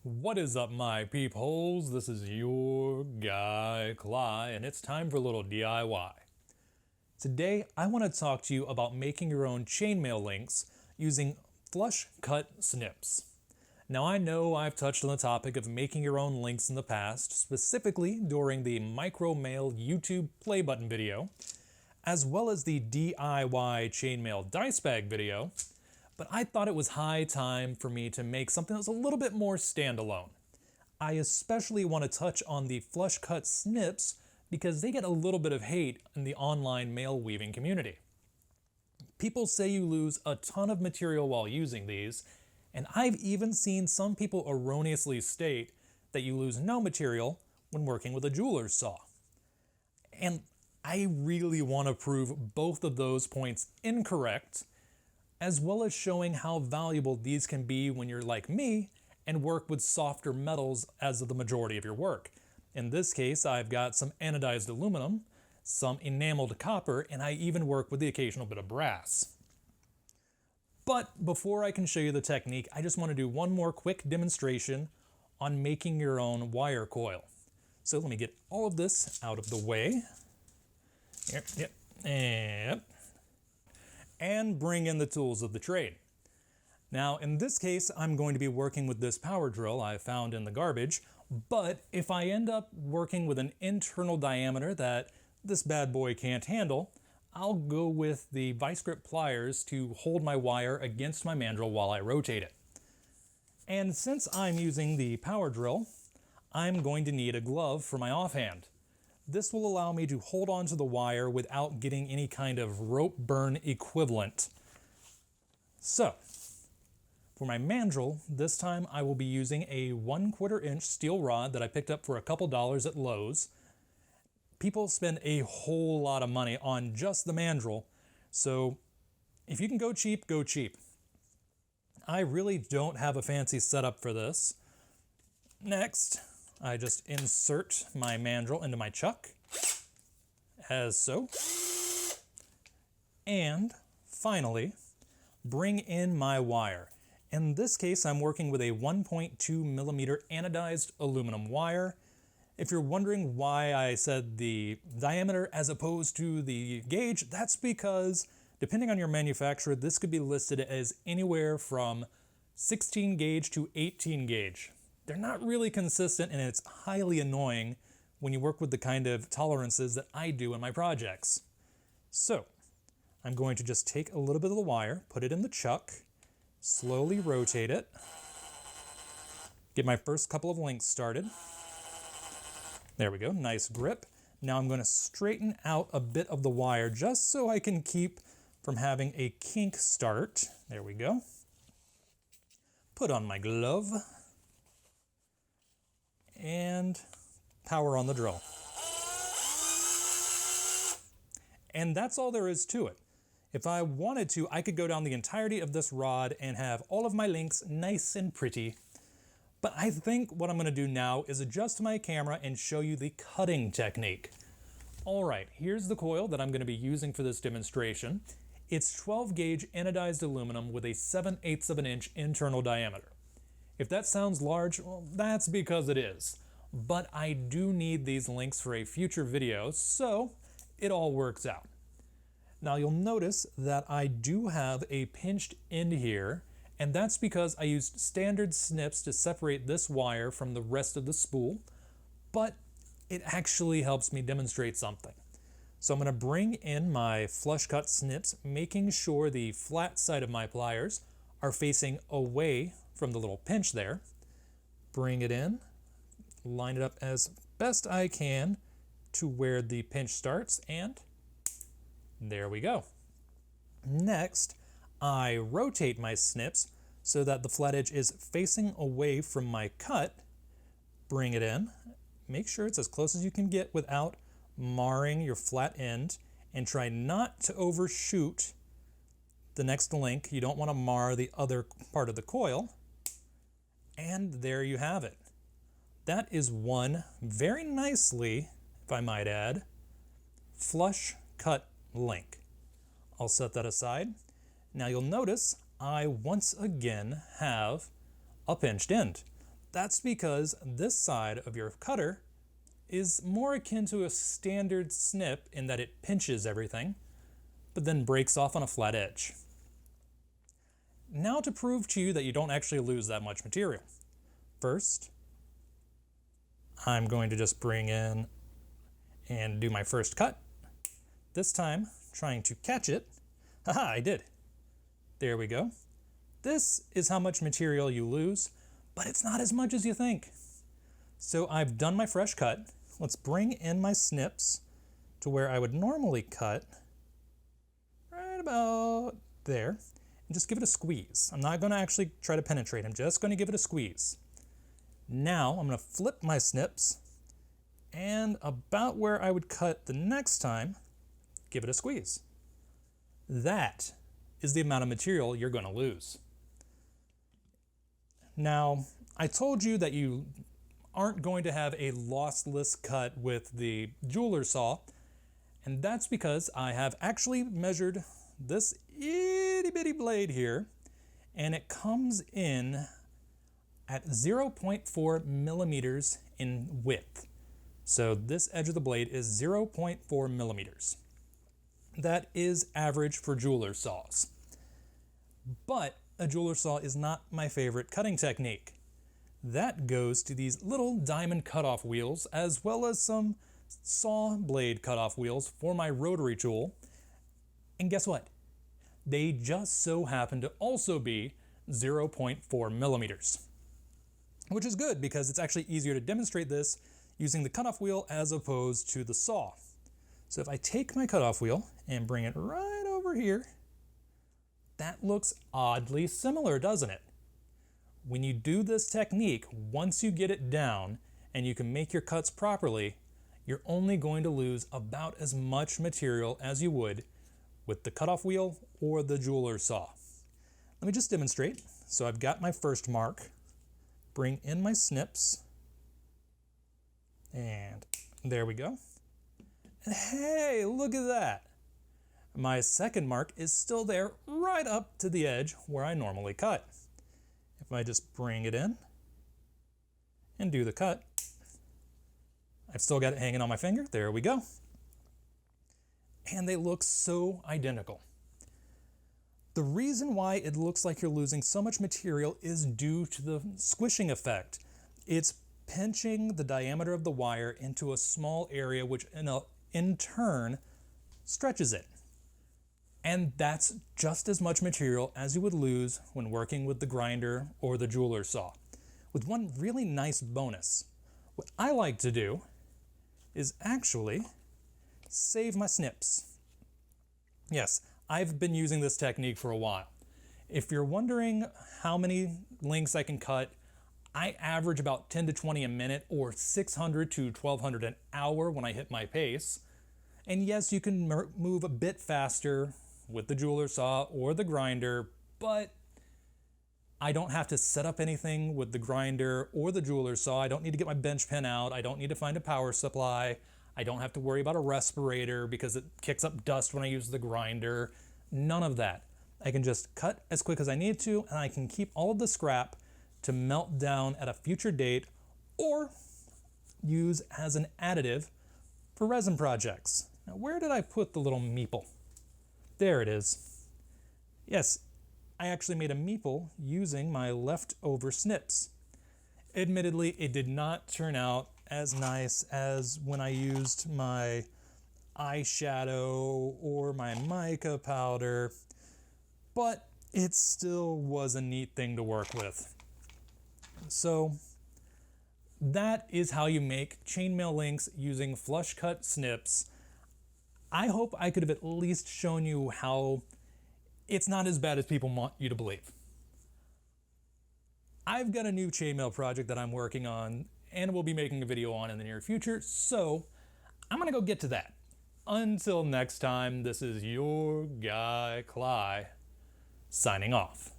What is up, my peepholes? This is your guy, Cly, and it's time for a little DIY. Today, I want to talk to you about making your own chainmail links using flush cut snips. Now, I know I've touched on the topic of making your own links in the past, specifically during the micromail YouTube play button video, as well as the DIY chainmail dice bag video, but I thought it was high time for me to make something that's a little bit more standalone. I especially want to touch on the flush cut snips because they get a little bit of hate in the online mail weaving community. People say you lose a ton of material while using these, and I've even seen some people erroneously state that you lose no material when working with a jeweler's saw. And I really want to prove both of those points incorrect, as well as showing how valuable these can be when you're like me and work with softer metals as the majority of your work. In this case, I've got some anodized aluminum, some enameled copper, and I even work with the occasional bit of brass. But before I can show you the technique, I just want to do one more quick demonstration on making your own wire coil. So let me get all of this out of the way. Yep. And bring in the tools of the trade. Now, in this case, I'm going to be working with this power drill I found in the garbage, but if I end up working with an internal diameter that this bad boy can't handle, I'll go with the vice grip pliers to hold my wire against my mandrel while I rotate it. And since I'm using the power drill, I'm going to need a glove for my offhand. This will allow me to hold onto the wire without getting any kind of rope burn equivalent. So, for my mandrel, this time I will be using a 1/4 inch steel rod that I picked up for a couple dollars at Lowe's. People spend a whole lot of money on just the mandrel, so if you can go cheap, go cheap. I really don't have a fancy setup for this. Next, I just insert my mandrel into my chuck, as so. And finally, bring in my wire. In this case, I'm working with a 1.2 millimeter anodized aluminum wire. If you're wondering why I said the diameter as opposed to the gauge, that's because depending on your manufacturer, this could be listed as anywhere from 16 gauge to 18 gauge. They're not really consistent, and it's highly annoying when you work with the kind of tolerances that I do in my projects. So, I'm going to just take a little bit of the wire, put it in the chuck, slowly rotate it, get my first couple of links started. There we go, nice grip. Now I'm going to straighten out a bit of the wire just so I can keep from having a kink start. There we go. Put on my glove. And power on the drill. And that's all there is to it. If I wanted to, I could go down the entirety of this rod and have all of my links nice and pretty. But I think what I'm going to do now is adjust my camera and show you the cutting technique. All right, here's the coil that I'm going to be using for this demonstration. It's 12 gauge anodized aluminum with a 7/8 of an inch internal diameter. If that sounds large, well, that's because it is. But I do need these links for a future video, so it all works out. Now you'll notice that I do have a pinched end here, and that's because I used standard snips to separate this wire from the rest of the spool, but it actually helps me demonstrate something. So I'm going to bring in my flush cut snips, making sure the flat side of my pliers are facing away from the little pinch there. Bring it in, line it up as best I can to where the pinch starts, and there we go. Next, I rotate my snips so that the flat edge is facing away from my cut. Bring it in, make sure it's as close as you can get without marring your flat end, and try not to overshoot the next link. You don't want to mar the other part of the coil. And there you have it. That is one very nicely, if I might add, flush cut link. I'll set that aside. Now you'll notice I once again have a pinched end. That's because this side of your cutter is more akin to a standard snip in that it pinches everything, but then breaks off on a flat edge. Now to prove to you that you don't actually lose that much material. First, I'm going to just bring in and do my first cut. This time, trying to catch it. Haha, I did. There we go. This is how much material you lose, but it's not as much as you think. So I've done my fresh cut. Let's bring in my snips to where I would normally cut, right about there, and just give it a squeeze. I'm not going to actually try to penetrate. I'm just going to give it a squeeze. Now I'm going to flip my snips, and about where I would cut the next time, give it a squeeze. That is the amount of material you're going to lose. Now, I told you that you aren't going to have a lossless cut with the jeweler saw, and that's because I have actually measured this itty bitty blade here, and it comes in at 0.4 millimeters in width. So this edge of the blade is 0.4 millimeters. That is average for jeweler saws. But a jeweler saw is not my favorite cutting technique. That goes to these little diamond cutoff wheels, as well as some saw blade cutoff wheels for my rotary tool. And guess what? They just so happen to also be 0.4 millimeters. Which is good because it's actually easier to demonstrate this using the cutoff wheel as opposed to the saw. So if I take my cutoff wheel and bring it right over here, that looks oddly similar, doesn't it? When you do this technique, once you get it down and you can make your cuts properly, you're only going to lose about as much material as you would with the cutoff wheel or the jeweler saw. Let me just demonstrate. So I've got my first mark, bring in my snips, and there we go. And hey, look at that. My second mark is still there right up to the edge where I normally cut. If I just bring it in and do the cut, I've still got it hanging on my finger. There we go. And they look so identical. The reason why it looks like you're losing so much material is due to the squishing effect. It's pinching the diameter of the wire into a small area, which in turn stretches it. And that's just as much material as you would lose when working with the grinder or the jeweler saw. With one really nice bonus. What I like to do is actually save my snips. Yes, I've been using this technique for a while. If you're wondering how many links I can cut, I average about 10 to 20 a minute or 600 to 1200 an hour when I hit my pace. And yes, you can move a bit faster with the jeweler saw or the grinder, but I don't have to set up anything with the grinder or the jeweler saw. I don't need to get my bench pin out. I don't need to find a power supply. I don't have to worry about a respirator because it kicks up dust when I use the grinder. None of that. I can just cut as quick as I need to, and I can keep all of the scrap to melt down at a future date or use as an additive for resin projects. Now, where did I put the little meeple? There it is. Yes, I actually made a meeple using my leftover snips. Admittedly, it did not turn out as nice as when I used my eyeshadow or my mica powder, but it still was a neat thing to work with. So that is how you make chainmail links using flush cut snips. I hope I could have at least shown you how it's not as bad as people want you to believe. I've got a new chainmail project that I'm working on and we'll be making a video on in the near future, so I'm gonna go get to that. Until next time, this is your guy, Cly, signing off.